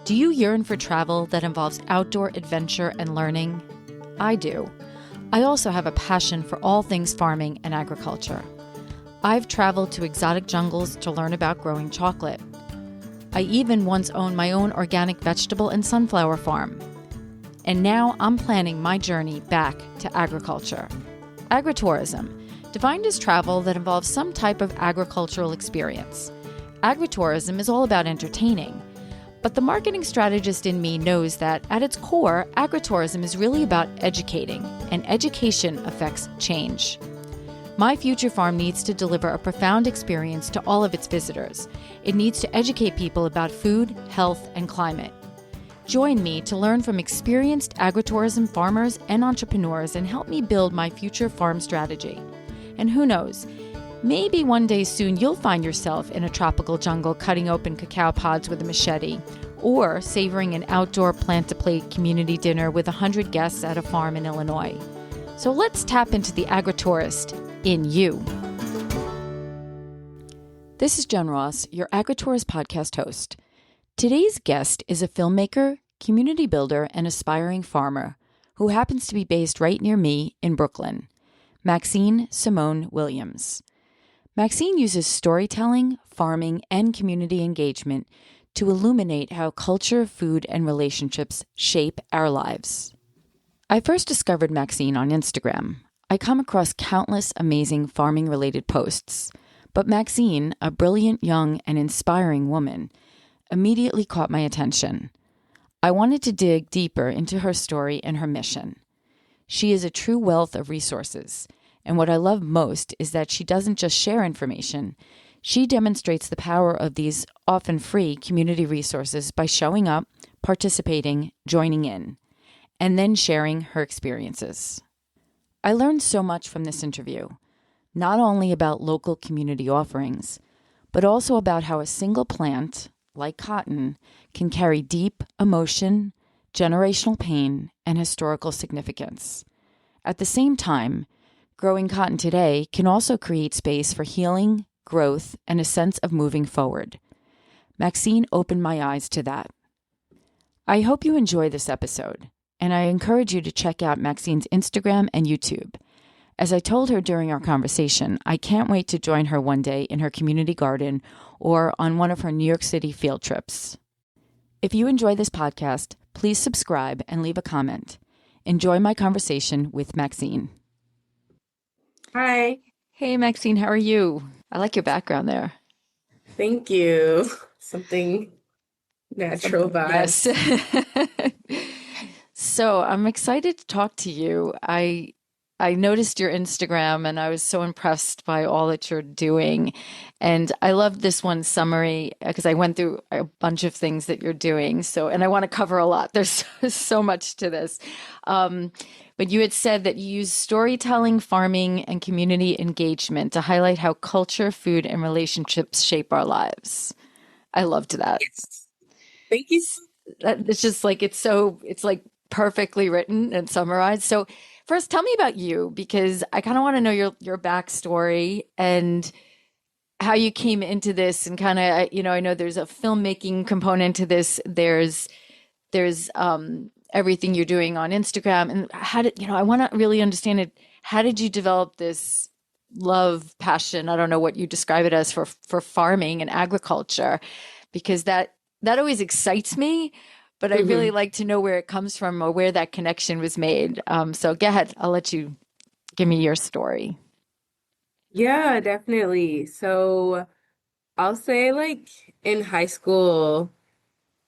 Do you yearn for travel that involves outdoor adventure and learning? I do. I also have a passion for all things farming and agriculture. I've traveled to exotic jungles to learn about growing chocolate. I even once owned my own organic vegetable and sunflower farm. And now I'm planning my journey back to agriculture. Agritourism, defined as travel that involves some type of agricultural experience. Agritourism is all about entertaining. But the marketing strategist in me knows that at its core, agritourism is really about educating, and education affects change. My future farm needs to deliver a profound experience to all of its visitors. It needs to educate people about food, health, and climate. Join me to learn from experienced agritourism farmers and entrepreneurs and help me build my future farm strategy. And who knows, maybe one day soon you'll find yourself in a tropical jungle cutting open cacao pods with a machete, or savoring an outdoor plant-to-plate community dinner with 100 guests at a farm in Illinois. So let's tap into the agritourist in you. This is Jen Ross, your Agri-Tourist Podcast host. Today's guest is a filmmaker, community builder, and aspiring farmer who happens to be based right near me in Brooklyn, Maxine Simone Williams. Maxine uses storytelling, farming, and community engagement to illuminate how culture, food, and relationships shape our lives. I first discovered Maxine on Instagram. I come across countless amazing farming-related posts, but Maxine, a brilliant, young, and inspiring woman, immediately caught my attention. I wanted to dig deeper into her story and her mission. She is a true wealth of resources, and what I love most is that she doesn't just share information. She demonstrates the power of these often free community resources by showing up, participating, joining in, and then sharing her experiences. I learned so much from this interview, not only about local community offerings, but also about how a single plant, like cotton, can carry deep emotion, generational pain, and historical significance. At the same time, growing cotton today can also create space for healing, growth, and a sense of moving forward. Maxine opened my eyes to that. I hope you enjoy this episode, and I encourage you to check out Maxine's Instagram and YouTube. As I told her during our conversation, I can't wait to join her one day in her community garden or on one of her New York City field trips. If you enjoy this podcast, please subscribe and leave a comment. Enjoy my conversation with Maxine. Hi. Hey, Maxine, how are you? I like your background there. Thank you. Something natural vibes. Yes. So I'm excited to talk to you. I noticed your Instagram and I was so impressed by all that you're doing. And I love this one summary because I went through a bunch of things that you're doing. And I want to cover a lot. There's so much to this. But you had said that you use storytelling, farming, and community engagement to highlight how culture, food, and relationships shape our lives. I loved that. Yes. Thank you. It's just like, it's like perfectly written and summarized. So first, tell me about you, because I kind of want to know your backstory and how you came into this, and kind of, I know there's a filmmaking component to this. There's everything you're doing on Instagram, and I want to really understand it. How did you develop this love, passion? I don't know what you describe it as for farming and agriculture, because that always excites me. But I really like to know where it comes from or where that connection was made. So go ahead. I'll let you give me your story. Yeah, definitely. So I'll say, like, in high school,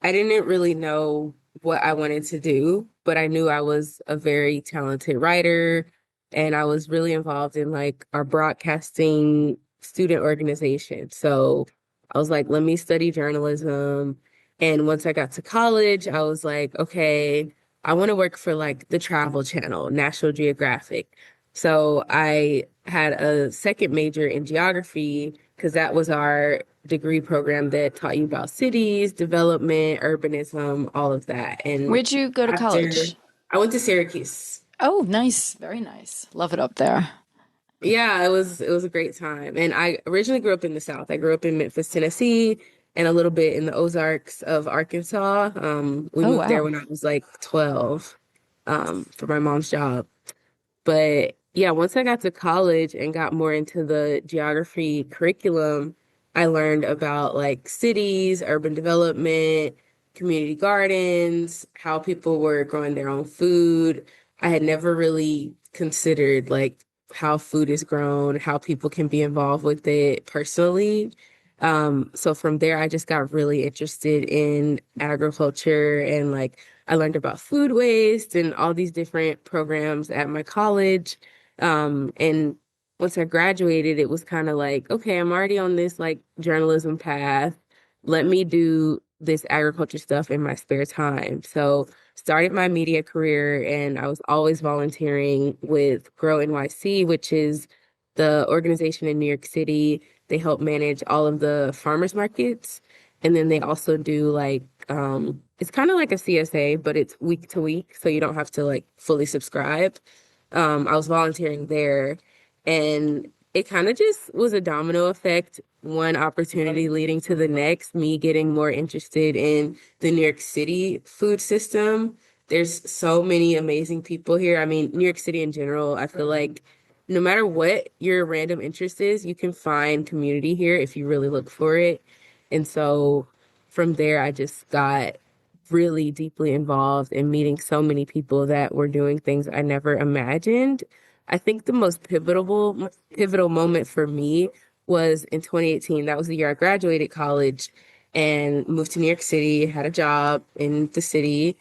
I didn't really know what I wanted to do, but I knew I was a very talented writer, and I was really involved in like our broadcasting student organization. So I was like, let me study journalism. And once I got to college, I was like, okay, I want to work for like the Travel Channel, National Geographic. So I had a second major in geography because that was our degree program that taught you about cities, development, urbanism, all of that. And where'd you go to college? I went to Syracuse. Oh, nice. Very nice. Love it up there. Yeah, it was a great time. And I originally grew up in the South. I grew up in Memphis, Tennessee. and a little bit in the Ozarks of Arkansas. We Oh, moved there wow. when I was like 12, for my mom's job. But yeah, once I got to college and got more into the geography curriculum, I learned about like cities, urban development, community gardens, how people were growing their own food. I had never really considered like how food is grown, how people can be involved with it personally. So from there, I just got really interested in agriculture and like I learned about food waste and all these different programs at my college. And once I graduated, it was kind of like, okay, I'm already on this like journalism path. Let me do this agriculture stuff in my spare time. So started my media career and I was always volunteering with Grow NYC, which is the organization in New York City. They help manage all of the farmers markets. And then they also do like it's kind of like a CSA, but it's week to week, so you don't have to like fully subscribe. I was volunteering there, and it kind of just was a domino effect, one opportunity leading to the next, me getting more interested in the New York City food system. There's so many amazing people here. I mean, New York City in general, I feel like no matter what your random interest is, you can find community here if you really look for it. And so from there, I just got really deeply involved in meeting so many people that were doing things I never imagined. I think the most pivotal moment for me was in 2018. That was the year I graduated college and moved to New York City, had a job in the city,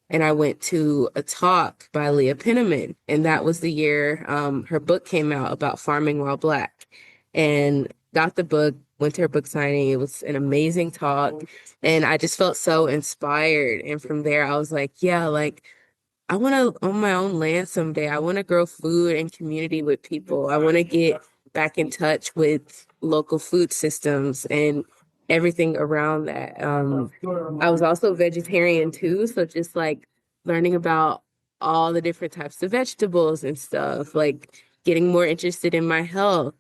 and I went to a talk by Leah Penniman. And that was the year her book came out about farming while Black. And got the book, went to her book signing. It was an amazing talk. And I just felt so inspired. And from there, I was like, yeah, like I want to own my own land someday. I want to grow food and community with people. I want to get back in touch with local food systems and everything around that. I was also vegetarian too, so just like learning about all the different types of vegetables and stuff, like getting more interested in my health.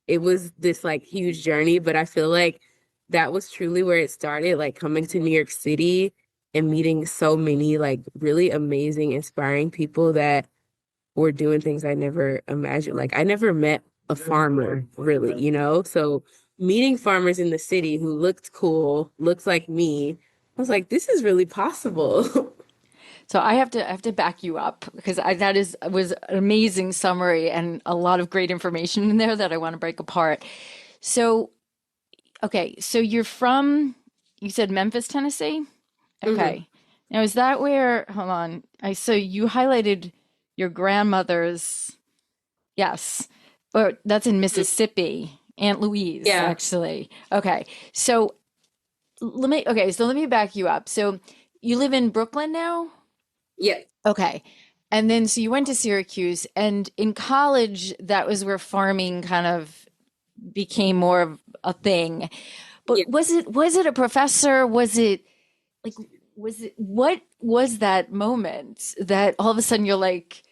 It was this like huge journey, but I feel like that was truly where it started, like coming to New York City and meeting so many like really amazing, inspiring people that were doing things I never imagined. Like I never met a farmer really, you know? So meeting farmers in the city who looked cool, looked like me, I was like, this is really possible. So I have to back you up because that is was an amazing summary and a lot of great information in there that I want to break apart. So, okay, so you're from, you said Memphis, Tennessee? hmm Okay. Now is that where, hold on. So you highlighted your grandmother's, yes, or that's in Mississippi, Aunt Louise, Yeah. actually. Okay. So let me back you up. So you live in Brooklyn now? Yeah. Okay. And then so you went to Syracuse, and in college, that was where farming kind of became more of a thing. Yeah. But was it a professor? Like was it what was that moment that all of a sudden you're like,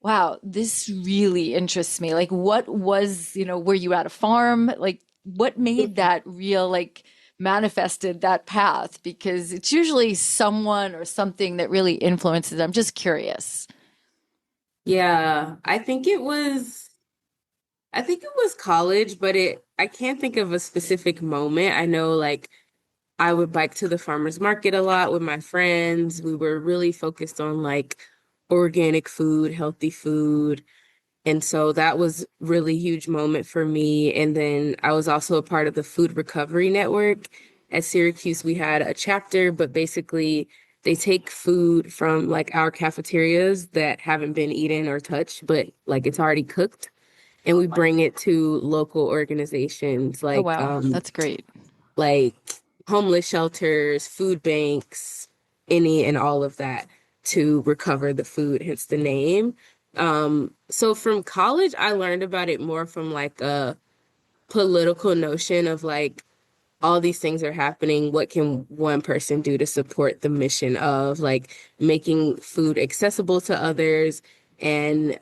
wow, this really interests me? Like what was, were you at a farm? Like what made that real like manifested that path? Because it's usually someone or something that really influences. I'm just curious. Yeah. I think it was college, but I can't think of a specific moment. I know like I would bike to the farmers market a lot with my friends. We were really focused on like organic food, healthy food. And so that was really huge moment for me. And then I was also a part of the food recovery network. At Syracuse, we had a chapter, but basically they take food from like our cafeterias that haven't been eaten or touched, but like it's already cooked. And we bring it to local organizations Oh wow, that's great. like homeless shelters, food banks, any and all of that to recover the food, hence the name. So from college, I learned about it more from like a political notion of like all these things are happening. What can one person do to support the mission of like making food accessible to others and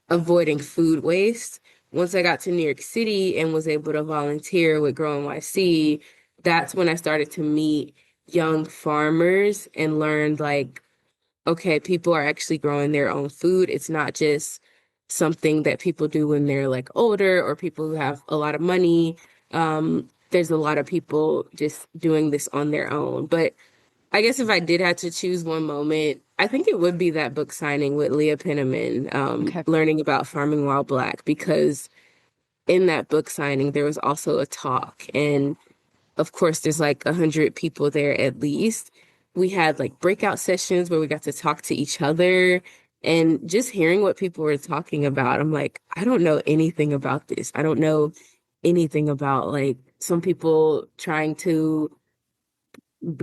avoiding food waste? Once I got to New York City and was able to volunteer with Grow NYC, that's when I started to meet young farmers and learned like, okay, people are actually growing their own food. It's not just something that people do when they're like older or people who have a lot of money. There's a lot of people just doing this on their own. But I guess if I did have to choose one moment, I think it would be that book signing with Leah Penniman, Okay. learning about farming while Black, because in that book signing, there was also a talk. And of course, there's like 100 people there at least. We had like breakout sessions where we got to talk to each other and just hearing what people were talking about. I'm like, I don't know anything about this. I don't know anything about like some people trying to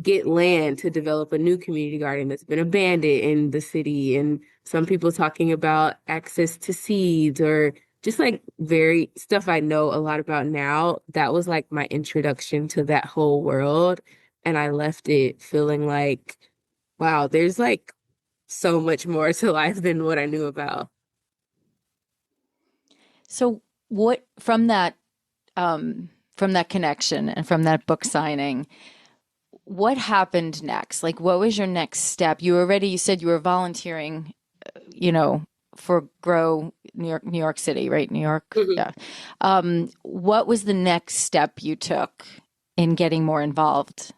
get land to develop a new community garden that's been abandoned in the city, and some people talking about access to seeds or just like very stuff I know a lot about now. That was like my introduction to that whole world. And I left it feeling like, wow, there's like so much more to life than what I knew about. So what from that connection and from that book signing, what happened next? Like what was your next step? You said you were volunteering, you know, for Grow New York City, right? New York. Mhm. Yeah. What was the next step you took in getting more involved?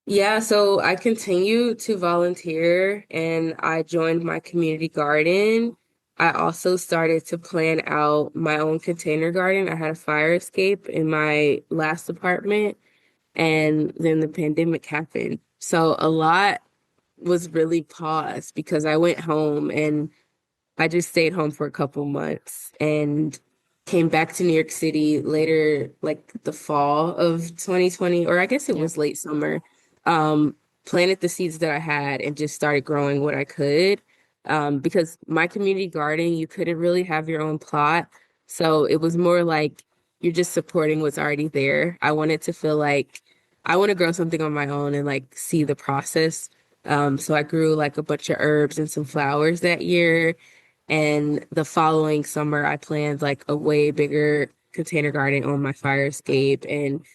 Yeah, so I continued to volunteer and I joined my community garden. I also started to plan out my own container garden. I had a fire escape in my last apartment, and then the pandemic happened. So a lot was really paused because I went home and I just stayed home for a couple months and came back to New York City later, like the fall of 2020, or I guess it Yeah. was late summer. Um, Planted the seeds that I had and just started growing what I could. Because my community garden, you couldn't really have your own plot. So it was more like you're just supporting what's already there. I wanted to feel like I want to grow something on my own and like see the process. So I grew like a bunch of herbs and some flowers that year. And the following summer, I planned like a way bigger container garden on my fire escape. And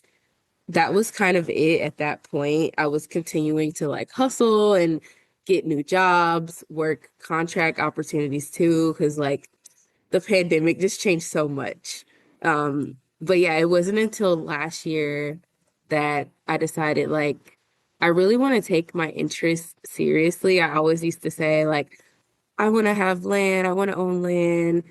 that was kind of it at that point. I was continuing to like hustle and get new jobs, work contract opportunities too, because like the pandemic just changed so much. But yeah, it wasn't until last year that I decided like I really want to take my interests seriously. I always used to say like, I want to have land. I want to own land.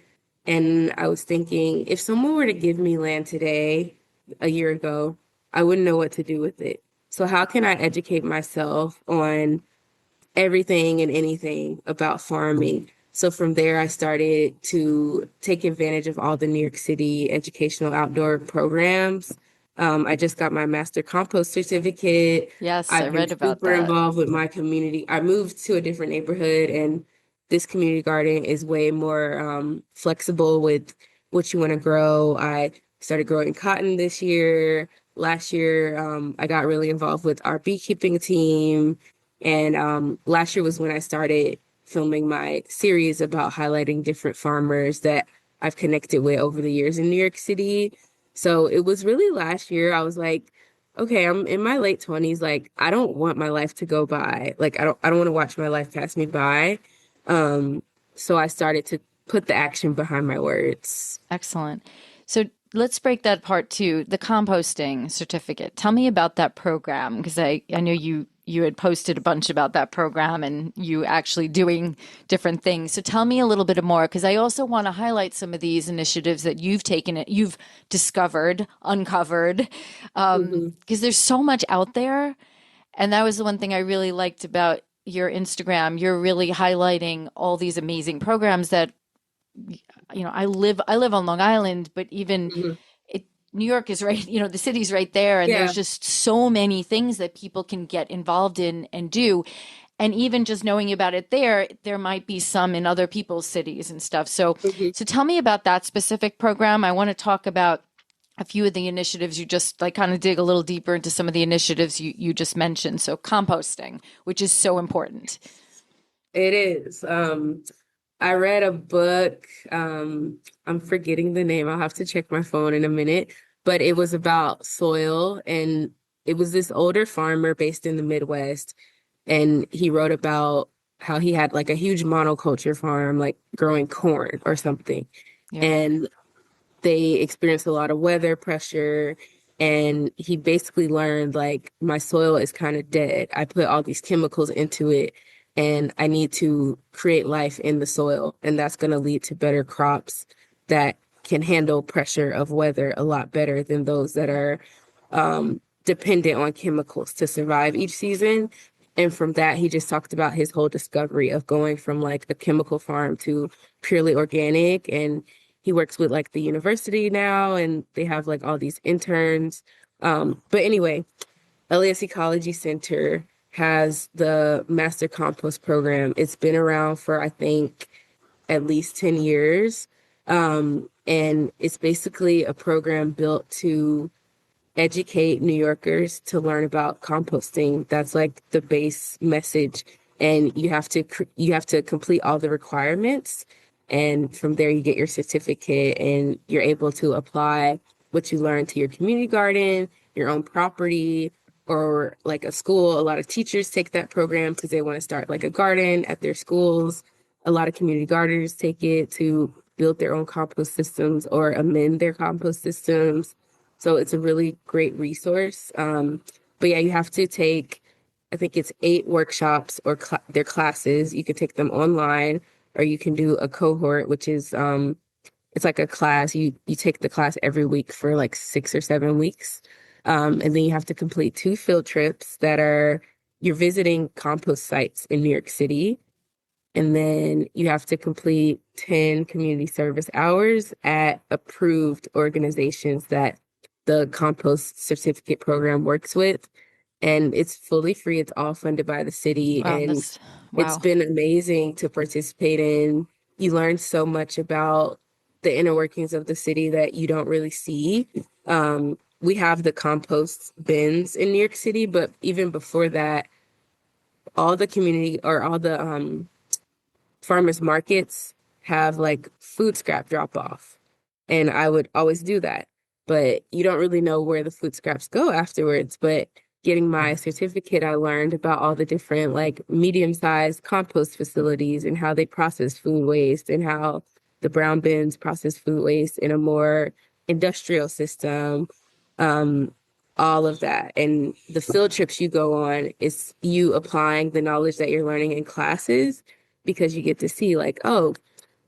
And I was thinking, if someone were to give me land today, a year ago, I wouldn't know what to do with it. So how can I educate myself on everything and anything about farming? So from there, I started to take advantage of all the New York City educational outdoor programs. I just got my master compost certificate. Yes, I I've been read about super that. involved with my community. I moved to a different neighborhood, and this community garden is way more flexible with what you want to grow. I started growing cotton this year. Last year, I got really involved with our beekeeping team. And last year was when I started filming my series about highlighting different farmers that I've connected with over the years in New York City. So it was really last year I was like, okay, I'm in my late 20s. Like, I don't want my life to go by. Like, I don't want to watch my life pass me by. Um, so I started to put the action behind my words. Excellent. So let's break that part too. The composting certificate. Tell me about that program because I know you had posted a bunch about that program and you actually doing different things. So tell me a little bit more because I also want to highlight some of these initiatives that you've discovered, uncovered, Hmm. because there's so much out there. And that was the one thing I really liked about your Instagram. You're really highlighting all these amazing programs that I live on Long Island, but even Hmm. New York is right, the city's right there, and there's Yeah. just so many things that people can get involved in and do. And even just knowing about it there might be some in other people's cities and stuff. So, Hmm. so tell me about that specific program. I want to talk about a few of the initiatives you just like kind of dig a little deeper into some of the initiatives you just mentioned. So composting, which is so important. It is. I read a book. I'm forgetting the name. I'll have to check my phone in a minute. but it was about soil. And it was this older farmer based in the Midwest. And he wrote about how he had like a huge monoculture farm, like growing corn or something. Yeah. And they experienced a lot of weather pressure. And he basically learned like my soil is kind of dead. I put all these chemicals into it and I need to create life in the soil. And that's going to lead to better crops that can handle pressure of weather a lot better than those that are dependent on chemicals to survive each season. And from that, he just talked about his whole discovery of going from like a chemical farm to purely organic. And he works with like the university now, and they have like all these interns. But anyway, LAS Ecology Center has the Master Compost Program. It's been around for, I think, at least 10 years. And it's basically a program built to educate New Yorkers to learn about composting. That's like the base message. And you have to complete all the requirements. And from there, you get your certificate and you're able to apply what you learn to your community garden, your own property, or like a school. A lot of teachers take that program because they want to start like a garden at their schools. A lot of community gardeners take it to build their own compost systems or amend their compost systems. So it's a really great resource. But yeah, you have to take, I think it's 8 workshops or their classes. You can take them online or you can do a cohort, which is it's like a class. You take the class every week for like 6 or 7 weeks. And then you have to complete 2 field trips that are you're visiting compost sites in New York City. And then you have to complete 10 community service hours at approved organizations that the compost certificate program works with. And it's fully free. It's all funded by the city. Wow, And that's it's wow. been amazing to participate in. You learn so much about the inner workings of the city that you don't really see. We have the compost bins in New York City, but even before that, all the community or all the farmers markets have like food scrap drop off. And I would always do that. But you don't really know where the food scraps go afterwards. But getting my certificate, I learned about all the different like medium-sized compost facilities and how they process food waste and how the brown bins process food waste in a more industrial system. Um, all of that. And the field trips you go on is you applying the knowledge that you're learning in classes because you get to see like, oh,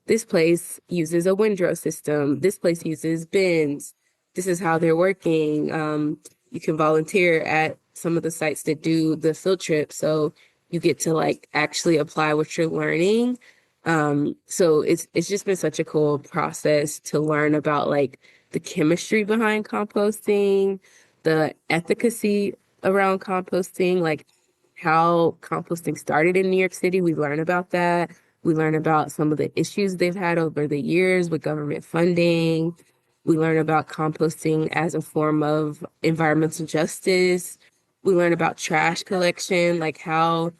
this place uses a windrow system. This place uses bins. This is how they're working. You can volunteer at some of the sites that do the field trip. So you get to like actually apply what you're learning. So it's just been such a cool process to learn about like the chemistry behind composting, the efficacy around composting, like how composting started in New York City. We learn about that. We learn about some of the issues they've had over the years with government funding. We learn about composting as a form of environmental justice. We learn about trash collection, like how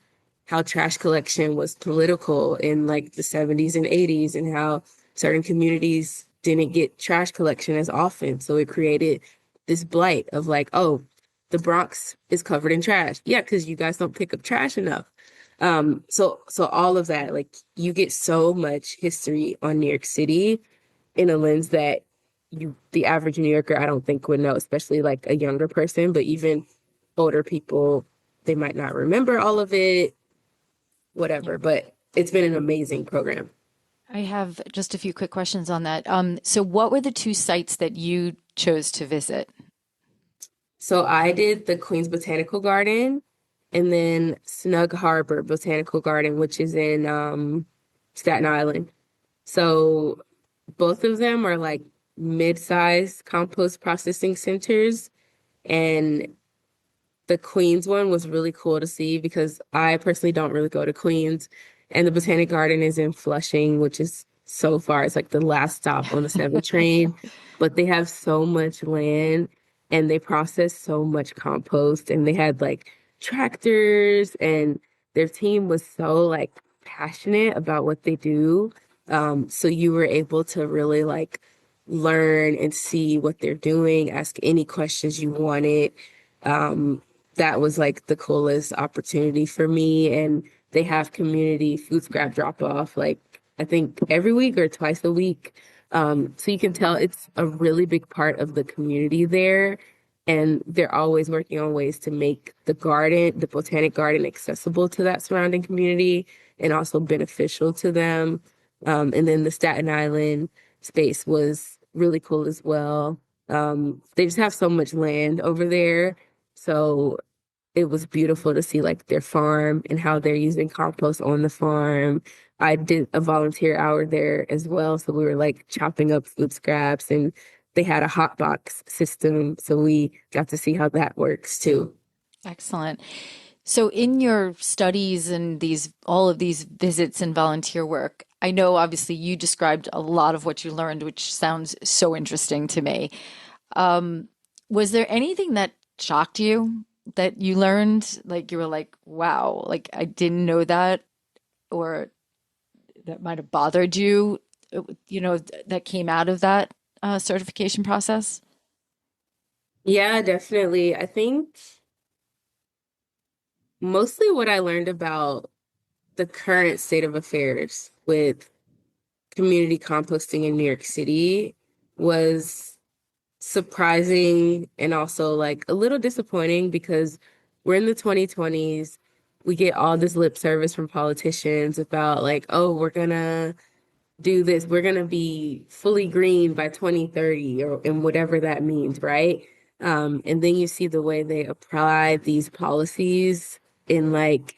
trash collection was political in like the 70s and 80s and how certain communities didn't get trash collection as often. So it created this blight of like, oh, the Bronx is covered in trash. Yeah, because you guys don't pick up trash enough. So all of that, like you get so much history on New York City in a lens that the average New Yorker, I don't think would know, especially like a younger person, but even older people, they might not remember all of it, Yeah. whatever. But it's been an amazing program. I have just a few quick questions on that. So what were the 2 sites that you chose to visit? So I did the Queens Botanical Garden and then Snug Harbor Botanical Garden, which is in Staten Island. So both of them are like mid-sized compost processing centers. And the Queens one was really cool to see because I personally don't really go to Queens. And the Botanic Garden is in Flushing, which is so far. It's like the last stop on the 7 train. But they have so much land and they process so much compost. And they had like tractors and their team was so like passionate about what they do. So you were able to really like learn and see what they're doing, ask any questions you wanted. Um, that was like the coolest opportunity for me. And they have community food scrap drop off, like I think every week or twice a week. So you can tell it's a really big part of the community there. And they're always working on ways to make the garden, the botanic garden, accessible to that surrounding community and also beneficial to them. And then the Staten Island space was really cool as well. They just have so much land over there. So it was beautiful to see like their farm and how they're using compost on the farm. I did a volunteer hour there as well. So we were like chopping up food scraps and they had a hot box system. So we got to see how that works too. Excellent. So in your studies and these all of these visits and volunteer work, I know obviously you described a lot of what you learned, which sounds so interesting to me. Um, was there anything that shocked you that you learned? Like you were like, wow, like I didn't know that, or that might have bothered you, that came out of that certification process? Yeah, definitely. I think mostly what I learned about the current state of affairs with community composting in New York City was surprising and also like a little disappointing because we're in the 2020s. We get all this lip service from politicians about like, oh, we're gonna do this. We're gonna be fully green by 2030 or and whatever that means, right? And then you see the way they apply these policies in like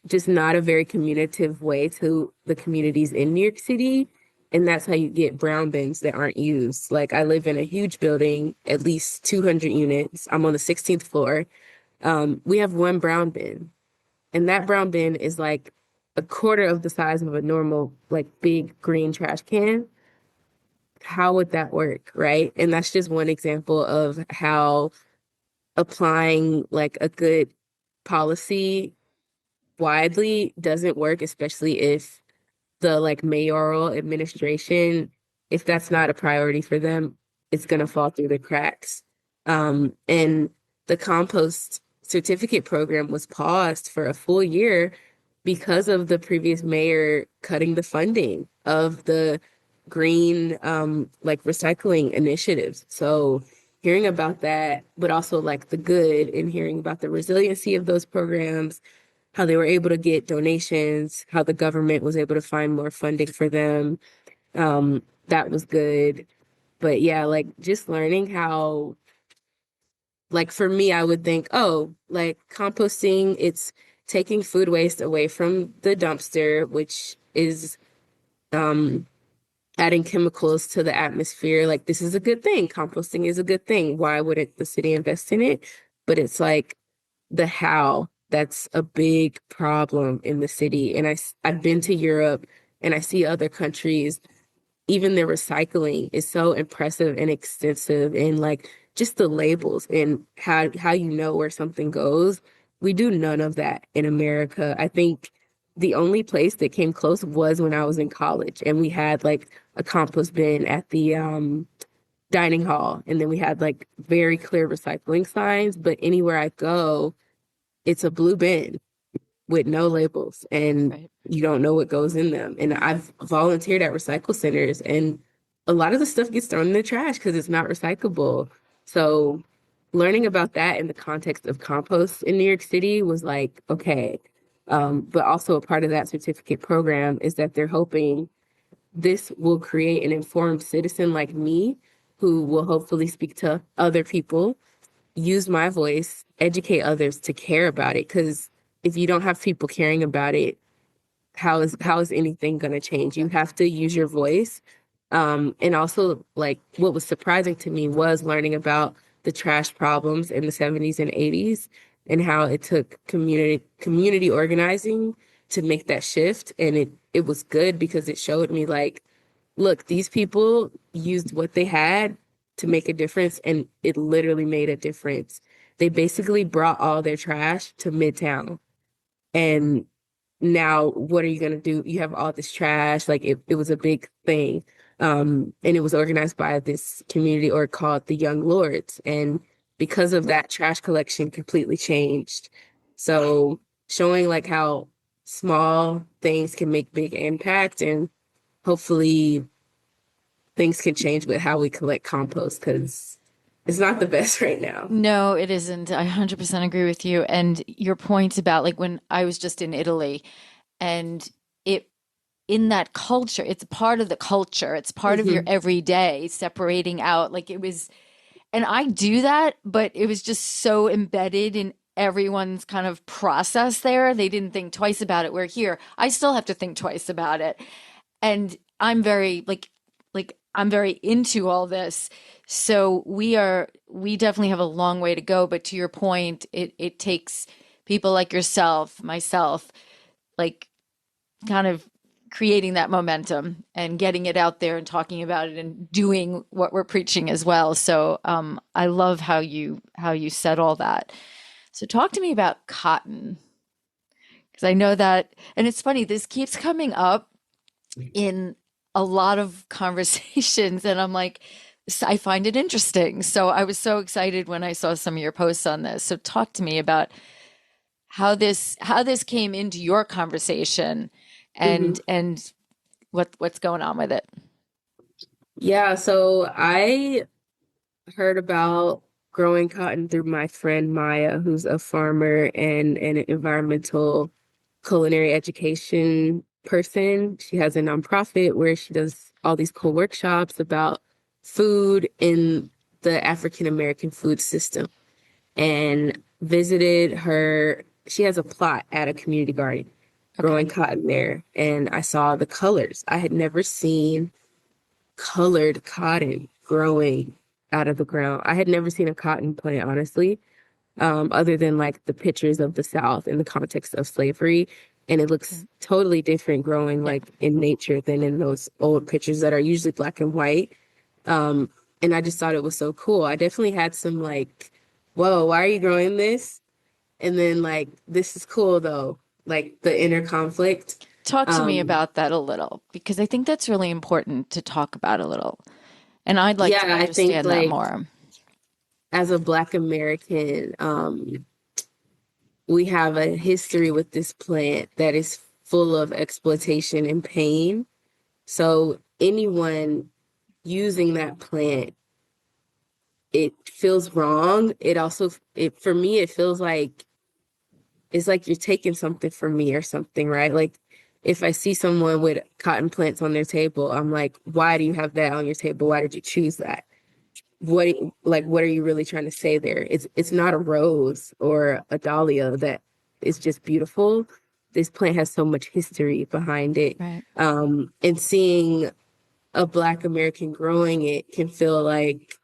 just not a very communicative way to the communities in New York City. And that's how you get brown bins that aren't used. Like I live in a huge building, at least 200 units. I'm on the 16th floor. We have one brown bin, and that brown bin is like a quarter of the size of a normal, like big green trash can. How would that work, right? And that's just one example of how applying like a good policy widely doesn't work, especially if the like mayoral administration, if that's not a priority for them, it's gonna fall through the cracks. And the compost certificate program was paused for a full year because of the previous mayor cutting the funding of the green like recycling initiatives. So hearing about that, but also like the good and hearing about the resiliency of those programs, how they were able to get donations, how the government was able to find more funding for them. That was good. But yeah, like just learning how, like for me, I would think, oh, like composting, it's taking food waste away from the dumpster, which is um, adding chemicals to the atmosphere. Like this is a good thing. Composting is a good thing. Why wouldn't the city invest in it? But it's like the how that's a big problem in the city. And I've been to Europe and I see other countries, even the recycling is so impressive and extensive and like just the labels and how you know where something goes. We do none of that in America. I think the only place that came close was when I was in college and we had like a compost bin at the dining hall and then we had like very clear recycling signs, but anywhere I go, it's a blue bin with no labels and Right. you don't know what goes in them. And I've volunteered at recycle centers and a lot of the stuff gets thrown in the trash because it's not recyclable. So learning about that in the context of compost in New York City was like, okay. But also a part of that certificate program is that they're hoping this will create an informed citizen like me who will hopefully speak to other people, use my voice, educate others to care about it. Because if you don't have people caring about it, how is anything going to change? You have to use your voice. And also, like, what was surprising to me was learning about the trash problems in the 70s and 80s and how it took community organizing to make that shift. And it was good because it showed me like, look, these people used what they had to make a difference, and it literally made a difference. They basically brought all their trash to Midtown. And now what are you going to do? You have all this trash. Like it was a big thing. And it was organized by this community or called the Young Lords. And because of that, trash collection completely changed. So showing like how small things can make big impact, and hopefully things can change with how we collect compost because it's not the best right now. No, it isn't. I 100% agree with you. And your point about like when I was just in Italy and it in that culture, it's part of the culture. It's part of your Hmm. everyday separating out. Like it was, and I do that, but it was just so embedded in everyone's kind of process there. They didn't think twice about it. Where here, I still have to think twice about it. And I'm very like I'm very into all this. So we definitely have a long way to go, but to your point, it takes people like yourself, myself, like kind of creating that momentum and getting it out there and talking about it and doing what we're preaching as well. So I love how you said all that. So talk to me about cotton because I know that, and it's funny, this keeps coming up in a lot of conversations, and I'm like, I find it interesting. So I was so excited when I saw some of your posts on this. So talk to me about how this came into your conversation Hmm. and what's going on with it. Yeah, so I heard about growing cotton through my friend Maya, who's a farmer and an environmental culinary education person. She has a nonprofit where she does all these cool workshops about food in the African American food system, and visited her. She has a plot at a community garden growing Okay. cotton there, and I saw the colors. I had never seen colored cotton growing out of the ground. I had never seen a cotton plant, honestly, other than like the pictures of the South in the context of slavery. And it looks totally different growing Yeah. like in nature than in those old pictures that are usually black and white. Um, and I just thought it was so cool. I definitely had some like, whoa, why are you growing this? And then like, this is cool though, like the inner conflict. Talk to me Um, about that a little because I think that's really important to talk about a little. And I'd like yeah, to I think understand that like more. as a Black American, we have a history with this plant that is full of exploitation and pain. So anyone using that plant, it feels wrong. It also, it for me, it feels like it's like you're taking something from me or something, right? Like if I see someone with cotton plants on their table, I'm like, why do you have that on your table? Why did you choose that? What like what are you really trying to say there? It's not a rose or a dahlia that is just beautiful. This plant has so much history behind it. Right. And seeing a Black American growing it can feel like,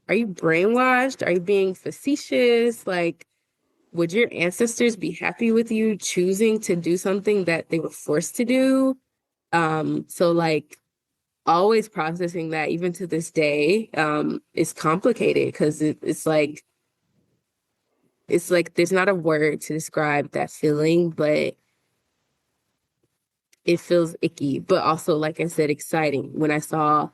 are you brainwashed? Are you being facetious? Like, would your ancestors be happy with you choosing to do something that they were forced to do? So like always processing that even to this day is complicated because it's like there's not a word to describe that feeling, but it feels icky, but also like I said, exciting when I saw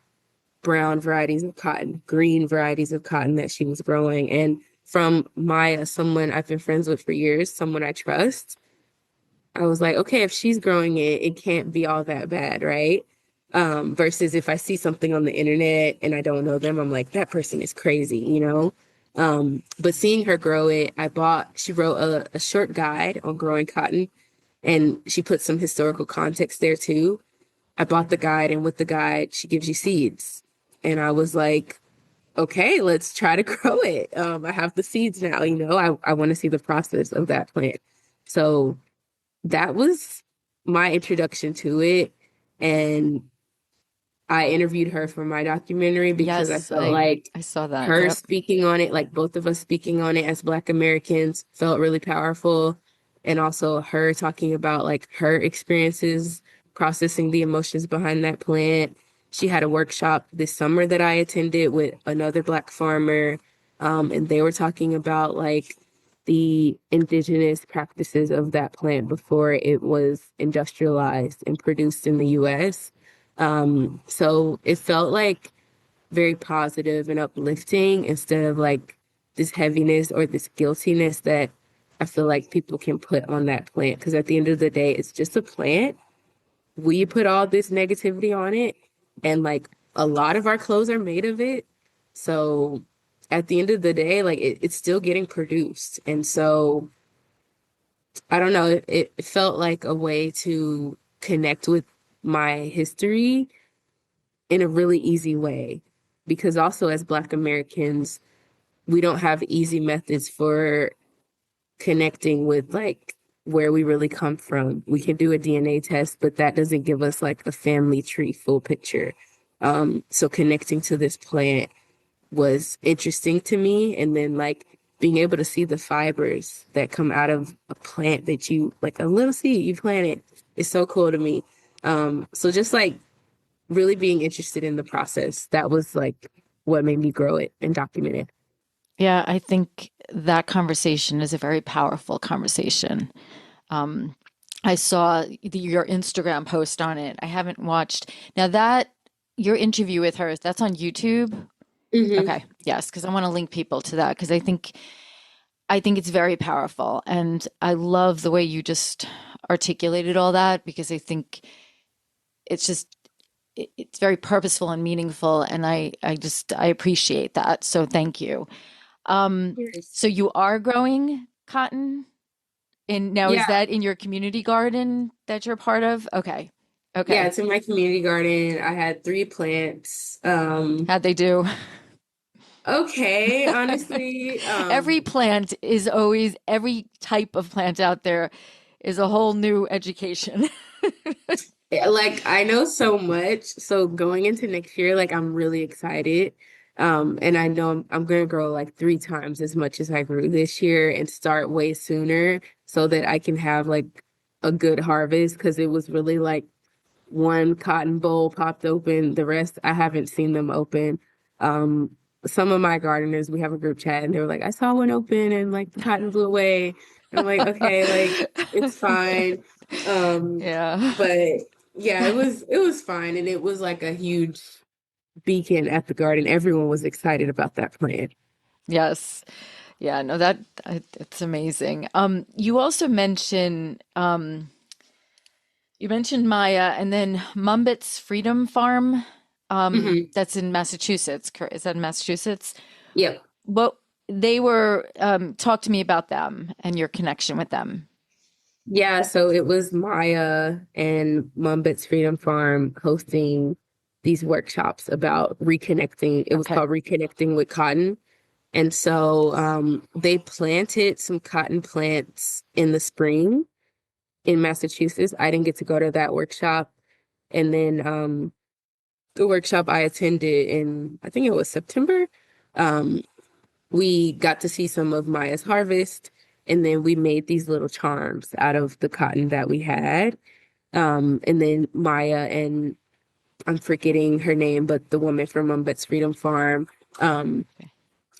brown varieties of cotton, green varieties of cotton that she was growing. And from Maya, someone I've been friends with for years, someone I trust, I was like, okay, if she's growing it, it can't be all that bad, right? Versus if I see something on the internet and I don't know them, I'm like, that person is crazy, you know? But seeing her grow it, she wrote a short guide on growing cotton, and she put some historical context there too. I bought the guide, and with the guide, she gives you seeds. And I was like, okay, let's try to grow it. I have the seeds now, you know, I want to see the process of that plant. So that was my introduction to it. And I interviewed her for my documentary because I Yes, felt like I saw that. her Yep. speaking on it, like both of us speaking on it as Black Americans, felt really powerful. And also her talking about like her experiences processing the emotions behind that plant. She had a workshop this summer that I attended with another Black farmer. And they were talking about like the indigenous practices of that plant before it was industrialized and produced in the US. So it felt like very positive and uplifting instead of like this heaviness or this guiltiness that I feel like people can put on that plant. Because at the end of the day, it's just a plant. We put all this negativity on it, and like a lot of our clothes are made of it. So at the end of the day, like it's still getting produced. And so I don't know, it felt like a way to connect with my history in a really easy way. Because also as Black Americans, we don't have easy methods for connecting with like where we really come from. We can do a DNA test, but that doesn't give us like a family tree full picture. So connecting to this plant was interesting to me. And then like being able to see the fibers that come out of a plant that you like a little seed you planted is so cool to me. So just like really being interested in the process, that was like what made me grow it and document it. Yeah, I think that conversation is a very powerful conversation. Um, I saw your Instagram post on it. I haven't watched. Now that your interview with her, that's on YouTube. Hmm. Okay. Yes, because I want to link people to that because I think it's very powerful. And I love the way you just articulated all that because I think it's just it's very purposeful and meaningful and I appreciate that. So thank you. Yes. So you are growing cotton in now, is Yeah. that in your community garden that you're part of? Okay. Yeah, Okay. it's in my community garden. I had three plants. How'd they do? Okay, honestly, Every plant is always, every type of plant out there is a whole new education. like I know so much. So going into next year, like I'm really excited. And I know I'm gonna grow like three times as much as I grew this year and start way sooner so that I can have like a good harvest because it was really like one cotton boll popped open. The rest, I haven't seen them open. Um, some of my gardeners, we have a group chat, and they were like, I saw one open and like the cotton blew away. And I'm like, okay, like it's fine. Um, Yeah. but yeah, it was fine, and it was like a huge beacon at the garden. Everyone was excited about that plant. Yes. Yeah, no, that it's amazing. You also mentioned Maya and then Mumbit's Freedom Farm. Hmm. That's in Massachusetts. Is that in Massachusetts? Yep. Well, they were talk to me about them and your connection with them. Yeah, so it was Maya and Mumbit's Freedom Farm hosting these workshops about reconnecting. It was Okay. called Reconnecting with Cotton. And so they planted some cotton plants in the spring in Massachusetts. I didn't get to go to that workshop. And then the workshop I attended in, I think it was September, um, we got to see some of Maya's harvest. And then we made these little charms out of the cotton that we had. And then Maya and I'm forgetting her name, but the woman from Mumbet's Freedom Farm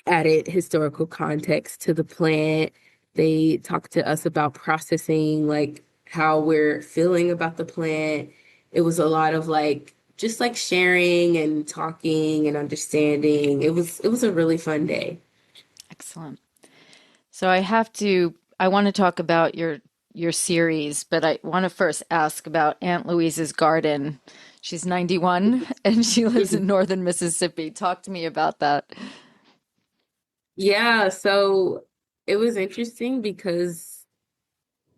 added historical context to the plant. They talked to us about processing, like how we're feeling about the plant. It was a lot of like just like sharing and talking and understanding. It was a really fun day. Excellent. So I want to talk about your series, but I want to first ask about Aunt Louise's garden. She's 91 and she lives in northern Mississippi. Talk to me about that. Yeah, so it was interesting because,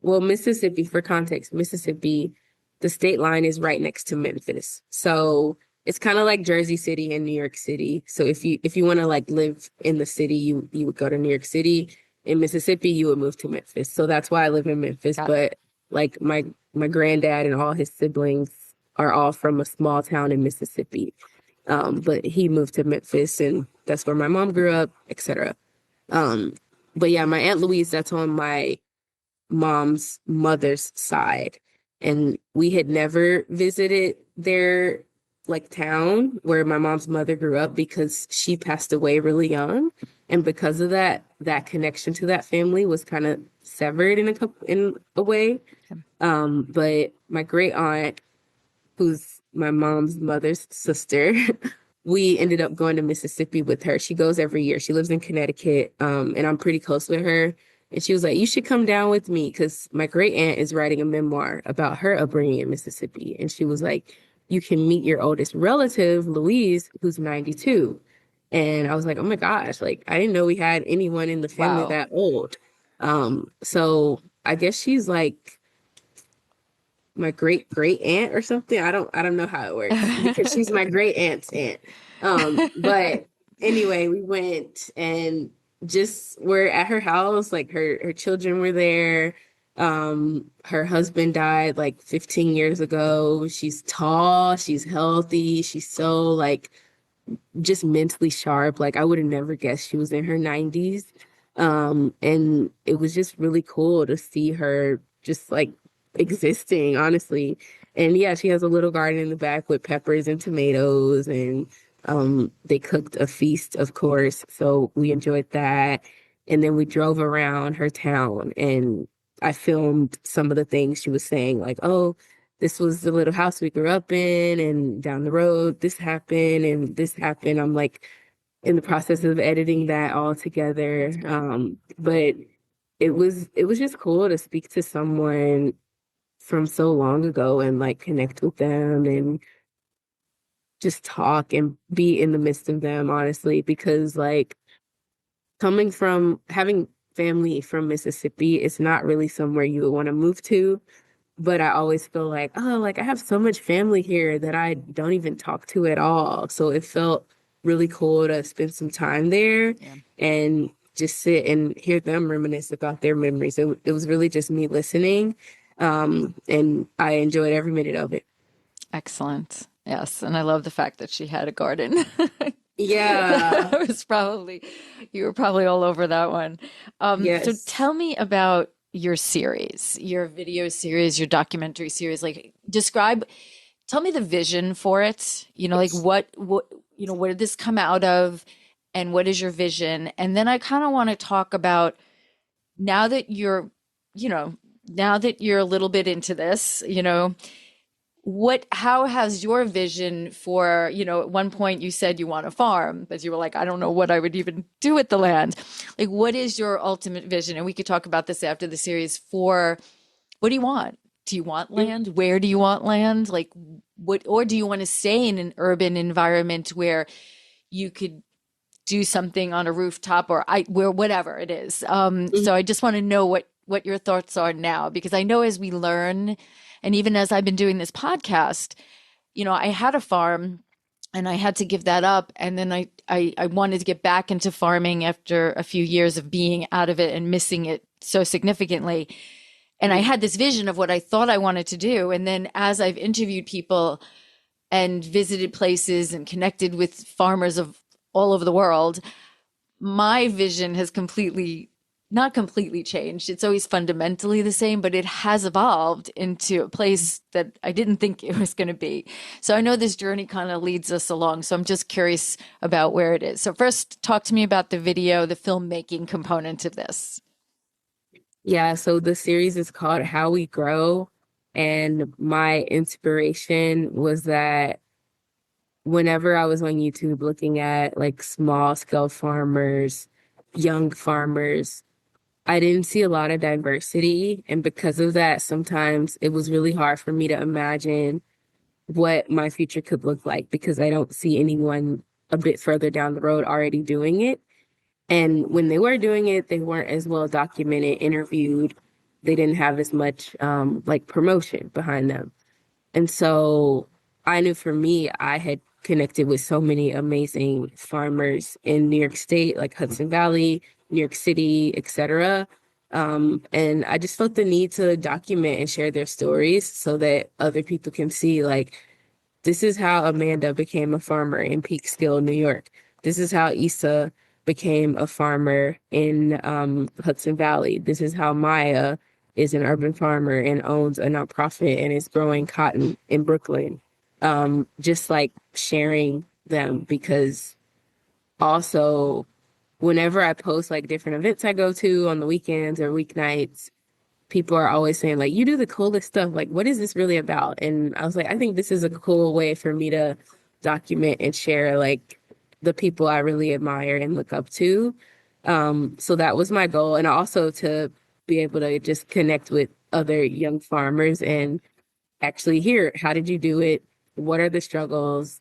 well, Mississippi, for context, Mississippi, the state line is right next to Memphis. So it's kind of like Jersey City and New York City. So if you want to like live in the city, you would go to New York City. In Mississippi, you would move to Memphis. So that's why I live in Memphis. Got it. But like my granddad and all his siblings are all from a small town in Mississippi. But he moved to Memphis and that's where my mom grew up, etc. Um, but yeah, my Aunt Louise, that's on my mom's mother's side. And we had never visited their like town where my mom's mother grew up because she passed away really young. And because of that, that connection to that family was kind of severed in a way. But my great aunt, who's my mom's mother's sister. We ended up going to Mississippi with her. She goes every year. She lives in Connecticut, and I'm pretty close with her. And she was like, "You should come down with me," because my great aunt is writing a memoir about her upbringing in Mississippi. And she was like, "You can meet your oldest relative, Louise, who's 92." And I was like, "Oh my gosh, like I didn't know we had anyone in the family Wow. that old." So I guess she's like my great great aunt or something. I don't know how it works because she's my great aunt's aunt. But anyway, we went and just were at her house, like her children were there. Her husband died like 15 years ago. She's tall, she's healthy, she's so like just mentally sharp. Like I would have never guessed she was in her 90s. And it was just really cool to see her just like existing, honestly. And yeah, she has a little garden in the back with peppers and tomatoes, and they cooked a feast, of course. So we enjoyed that. And then we drove around her town, and I filmed some of the things she was saying, like, "Oh, this was the little house we grew up in, and down the road, this happened and this happened." I'm like in the process of editing that all together. That's great. But it was just cool to speak to someone from so long ago and like connect with them and just talk and be in the midst of them, honestly, because like coming from having family from Mississippi, it's not really somewhere you would want to move to. But I always feel like, oh, like I have so much family here that I don't even talk to at all. So it felt really cool to spend some time there Yeah. and just sit and hear them reminisce about their memories. It was really just me listening. And I enjoyed every minute of it. Excellent. Yes. And I love the fact that she had a garden. Yeah. That was probably, you were probably all over that one. So Yes. tell me about your series, your video series, your documentary series. Like, describe, tell me the vision for it. Like where did this come out of, and what is your vision? And then I kind of want to talk about now that you're, you know, now that you're a little bit into this, how has your vision for, at one point you said you want a farm, but you were like, I don't know what I would even do with the land. Like, what is your ultimate vision? And we could talk about this after the series for what do you want? Do you want land? Where do you want land? Like, or do you want to stay in an urban environment where you could do something on a rooftop or where whatever it is? So I just want to know what your thoughts are now, because I know as we learn, and even as I've been doing this podcast, I had a farm and I had to give that up. And then I wanted to get back into farming after a few years of being out of it and missing it so significantly. And I had this vision of what I thought I wanted to do. And then as I've interviewed people and visited places and connected with farmers of all over the world, my vision has not completely changed. It's always fundamentally the same, but it has evolved into a place that I didn't think it was going to be. So I know this journey kind of leads us along. So I'm just curious about where it is. So first, talk to me about the video, the filmmaking component of this. Yeah, so the series is called How We Grow. And my inspiration was that whenever I was on YouTube looking at like small scale farmers, young farmers, I didn't see a lot of diversity. And because of that, sometimes it was really hard for me to imagine what my future could look like because I don't see anyone a bit further down the road already doing it. And when they were doing it, they weren't as well documented, interviewed. They didn't have as much like promotion behind them. And so I knew for me, I had connected with so many amazing farmers in New York State, like Hudson Valley, New York City, etc. And I just felt the need to document and share their stories so that other people can see, like, this is how Amanda became a farmer in Peekskill, New York. This is how Issa became a farmer in Hudson Valley. This is how Maya is an urban farmer and owns a nonprofit and is growing cotton in Brooklyn. Just like sharing them because also whenever I post like different events I go to on the weekends or weeknights, people are always saying like, you do the coolest stuff. Like, what is this really about? And I was like, I think this is a cool way for me to document and share like the people I really admire and look up to. So that was my goal. And also to be able to just connect with other young farmers and actually hear, how did you do it? What are the struggles,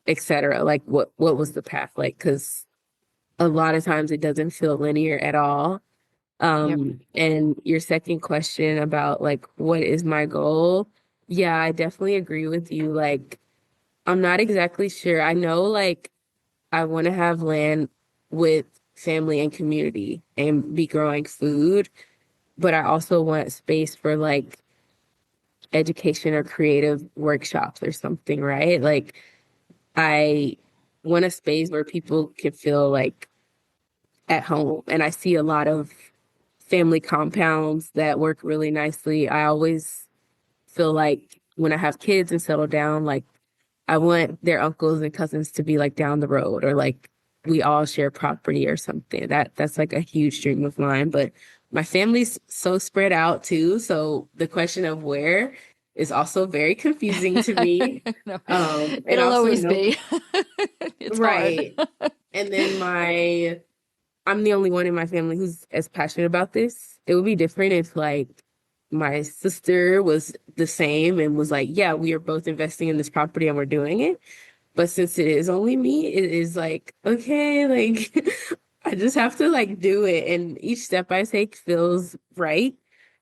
etc. Like what was the path like? Because a lot of times it doesn't feel linear at all. Yep. And your second question about like what is my goal? Yeah, I definitely agree with you. Like I'm not exactly sure. I know like I want to have land with family and community and be growing food, but I also want space for like education or creative workshops or something, right? Like I want a space where people can feel like at home. And I see a lot of family compounds that work really nicely. I always feel like when I have kids and settle down, like I want their uncles and cousins to be like down the road or like we all share property or something. That's like a huge dream of mine. But my family's so spread out too. So the question of where is also very confusing to me. No, And it'll also always no, be. It's hard. right. And then I'm the only one in my family who's as passionate about this. It would be different if like my sister was the same and was like, yeah, we are both investing in this property and we're doing it. But since it is only me, it is like, okay, like I just have to like do it. And each step I take feels right.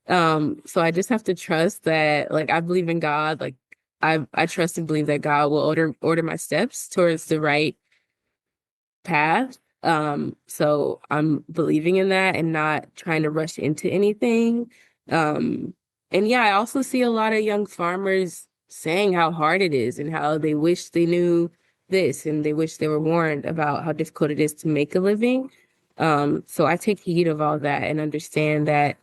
So I just have to trust that like I believe in God. Like I trust and believe that God will order my steps towards the right path. So I'm believing in that and not trying to rush into anything. Um, and yeah, I also see a lot of young farmers saying how hard it is and how they wish they knew this and they wish they were warned about how difficult it is to make a living. So I take heed of all that and understand that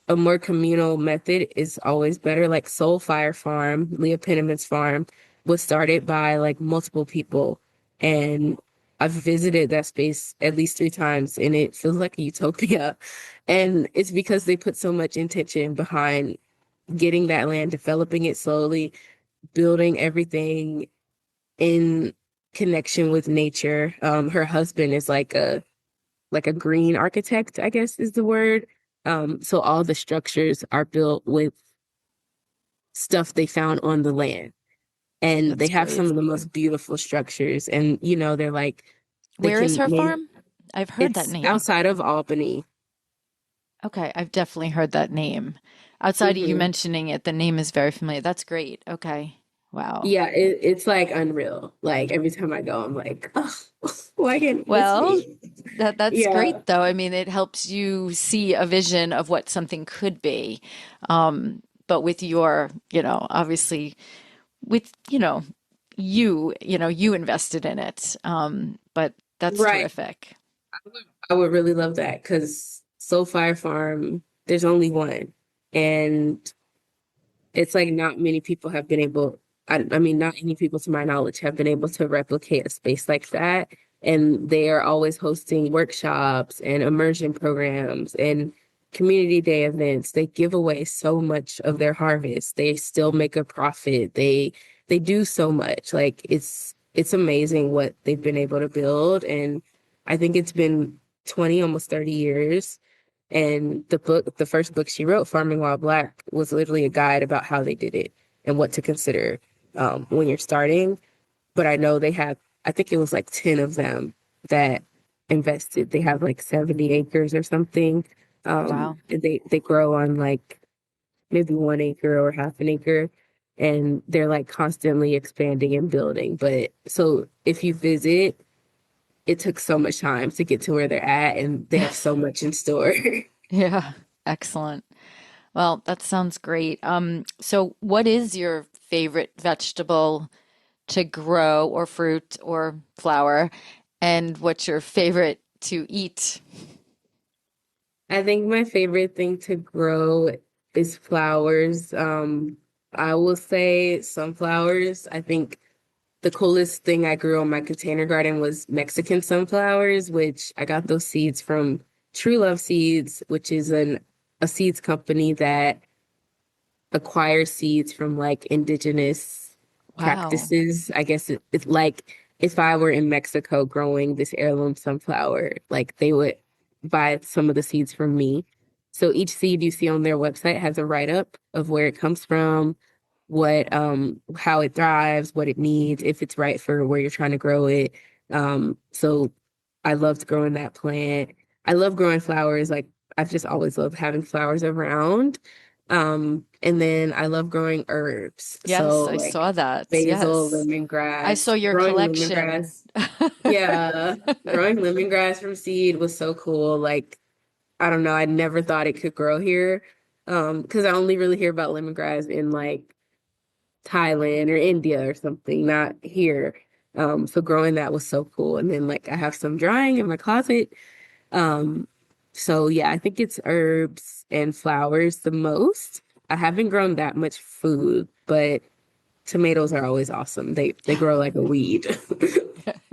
a more communal method is always better. Like Soul Fire Farm, Leah Penniman's farm, was started by like multiple people. And I've visited that space at least 3 times and it feels like a utopia. And it's because they put so much intention behind getting that land, developing it slowly, building everything in connection with nature. Her husband is like a green architect, I guess is the word. So all the structures are built with stuff they found on the land. And they That's have some great. of the most beautiful structures. And, you know, they're like, they Where is can her make farm? I've heard that it's name. outside of Albany. Okay, I've definitely heard that name. Outside of you Hmm. mentioning it, the name is very familiar. That's great. Okay. Wow. Yeah, it's like unreal. Like every time I go, I'm like, oh, why can't this Well, be? that's Yeah, great though. I mean, it helps you see a vision of what something could be. But with your, obviously with, you invested in it. But that's right. terrific. I would really love that because Soul Fire Farm, there's only one. And it's like not many people have been able, I mean, not any people to my knowledge have been able to replicate a space like that. And they are always hosting workshops and immersion programs and community day events. They give away so much of their harvest. They still make a profit. They do so much. Like it's amazing what they've been able to build. And I think it's been 20, almost 30 years. And the first book she wrote, Farming While Black, was literally a guide about how they did it and what to consider when you're starting. But I know they have, I think it was like 10 of them that invested. They have like 70 acres or something. Wow. And they grow on like maybe 1 acre or half an acre. And they're like constantly expanding and building. But so if you visit, it took so much time to get to where they're at, and they have so much in store. Yeah. Excellent. Well, that sounds great. So what is your favorite vegetable to grow or fruit or flower? And what's your favorite to eat? I think my favorite thing to grow is flowers. I will say sunflowers. I think the coolest thing I grew on my container garden was Mexican sunflowers, which I got those seeds from True Love Seeds, which is an a seeds company that acquire seeds from like indigenous Wow. practices. I guess it's like if I were in Mexico growing this heirloom sunflower, like they would buy some of the seeds from me. So each seed you see on their website has a write-up of where it comes from, what how it thrives, what it needs, if it's right for where you're trying to grow it. So I loved growing that plant. I love growing flowers. Like I've just always loved having flowers around. And then I love growing herbs. So Yes, I like saw that. basil, Yes. I lemongrass, saw your growing collection. lemongrass. Yeah, growing lemongrass from seed was so cool. Like, I don't know, I never thought it could grow here. Because I only really hear about lemongrass in like Thailand or India or something, not here. So growing that was so cool. And then like I have some drying in my closet. Um, so yeah, I think it's herbs and flowers the most. I haven't grown that much food, but tomatoes are always awesome. They grow like a weed.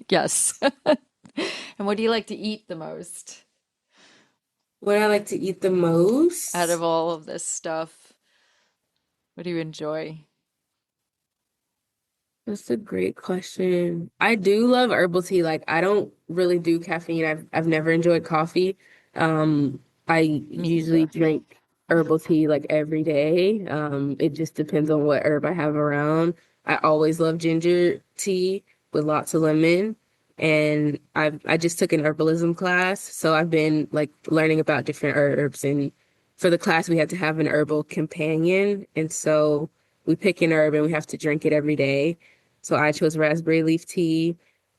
Yes. And what do you like to eat the most What I like to eat the out of most? all of this stuff? What do you enjoy? That's a great question. I do love herbal tea. Like I don't really do caffeine. I've never enjoyed coffee. I Me usually either. drink herbal tea like every day. It just depends on what herb I have around. I always love ginger tea with lots of lemon. And I just took an herbalism class, so I've been like learning about different herbs. And for the class, we had to have an herbal companion, and so we pick an herb and we have to drink it every day. So I chose raspberry leaf tea,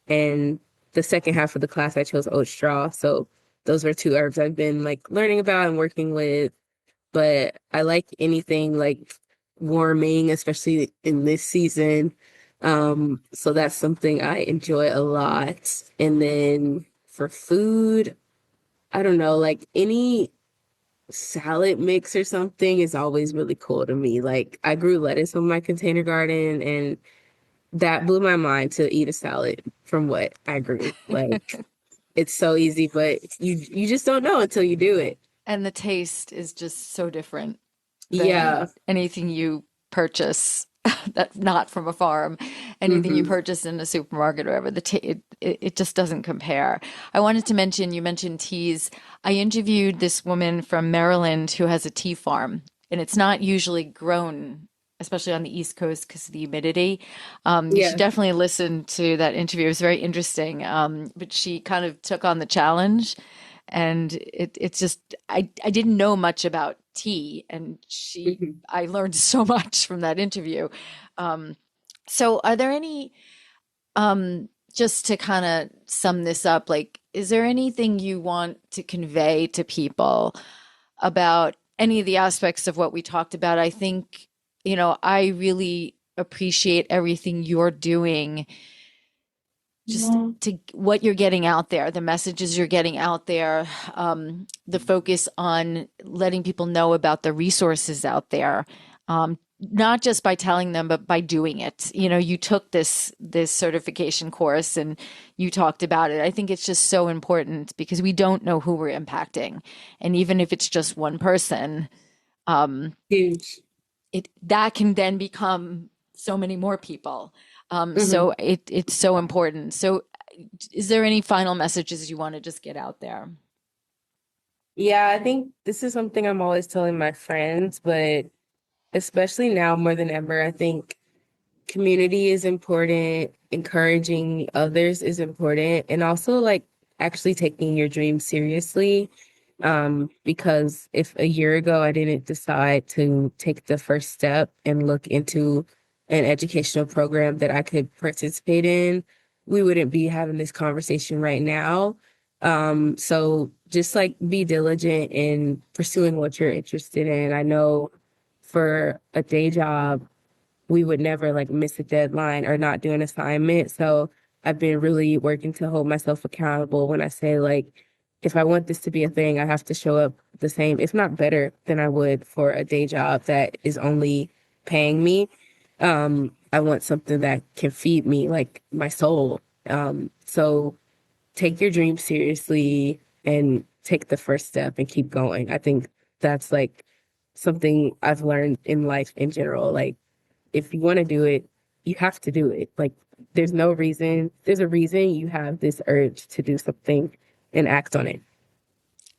and the second half of the class I chose oat straw. So those are two herbs I've been like learning about and working with. But I like anything like warming, especially in this season. So that's something I enjoy a lot. And then for food, I don't know, like any salad mix or something is always really cool to me. Like I grew lettuce on my container garden and that blew my mind to eat a salad from what I grew. Like it's so easy, but you just don't know until you do it. And the taste is just so different than Yeah. anything you purchase that's not from a farm, anything you Hmm. purchase in a supermarket or whatever. It just doesn't compare. I wanted to mention, you mentioned teas. I interviewed this woman from Maryland who has a tea farm, and it's not usually grown, especially on the East Coast because of the humidity. You should Yeah. definitely listen to that interview. It was very interesting. But she kind of took on the challenge, and it's just I didn't know much about tea, and Hmm. I learned so much from that interview. So are there any just to kind of sum this up, like, is there anything you want to convey to people about any of the aspects of what we talked about? I think, I really appreciate everything you're doing, just Yeah. to what you're getting out there, the messages you're getting out there, the focus on letting people know about the resources out there, not just by telling them, but by doing it. You took this certification course and you talked about it. I think it's just so important because we don't know who we're impacting, and even if it's just one person, um, Huge. it that can then become so many more people. Hmm. So it's so important. So, is there any final messages you want to just get out there? Yeah, I think this is something I'm always telling my friends, but especially now more than ever, I think community is important, encouraging others is important, and also like actually taking your dreams seriously. Because if a year ago I didn't decide to take the first step and look into an educational program that I could participate in, we wouldn't be having this conversation right now. So just like be diligent in pursuing what you're interested in. I know for a day job, we would never like miss a deadline or not do an assignment. So I've been really working to hold myself accountable when I say like, if I want this to be a thing, I have to show up the same, if not better than I would for a day job that is only paying me. I want something that can feed me, like my soul. So take your dreams seriously and take the first step and keep going. I think that's like something I've learned in life in general. Like, if you want to do it, you have to do it. Like, there's a reason you have this urge to do something and act on it.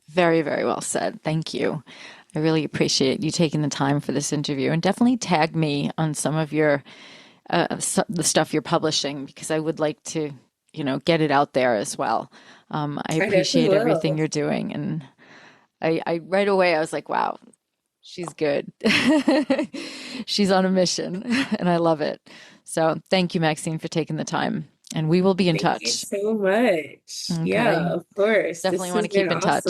Very, very well said. Thank you. I really appreciate you taking the time for this interview, and definitely tag me on some of your the stuff you're publishing, because I would like to, get it out there as well. I appreciate everything you're doing, and I right away I was like, wow, she's good. She's on a mission, and I love it. So thank you, Maxine, for taking the time. And we will be in touch. Thank you so much. Okay. Yeah, of course. Definitely want to keep in touch.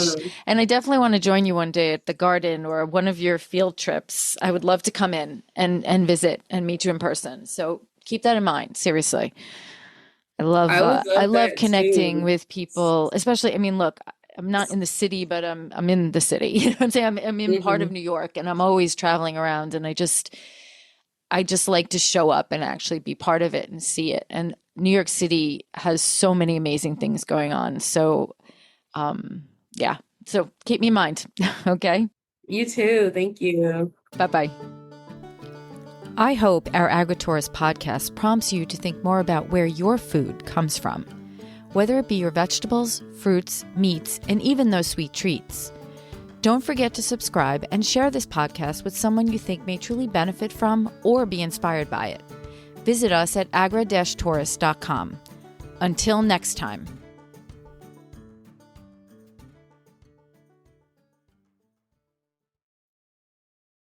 And I definitely want to join you one day at the garden or one of your field trips. I would love to come in and visit and meet you in person. So keep that in mind. Seriously. I love connecting with people, especially, I mean, look, I'm not in the city, but I'm in the city. You know what I'm saying? I'm in part of New York, and I'm always traveling around, and I just like to show up and actually be part of it and see it. And New York City has so many amazing things going on. So, yeah. So keep me in mind. Okay. You too. Thank you. Bye-bye. I hope our Agri-Tourist podcast prompts you to think more about where your food comes from, whether it be your vegetables, fruits, meats, and even those sweet treats. Don't forget to subscribe and share this podcast with someone you think may truly benefit from or be inspired by it. Visit us at agri-tourist.com. Until next time.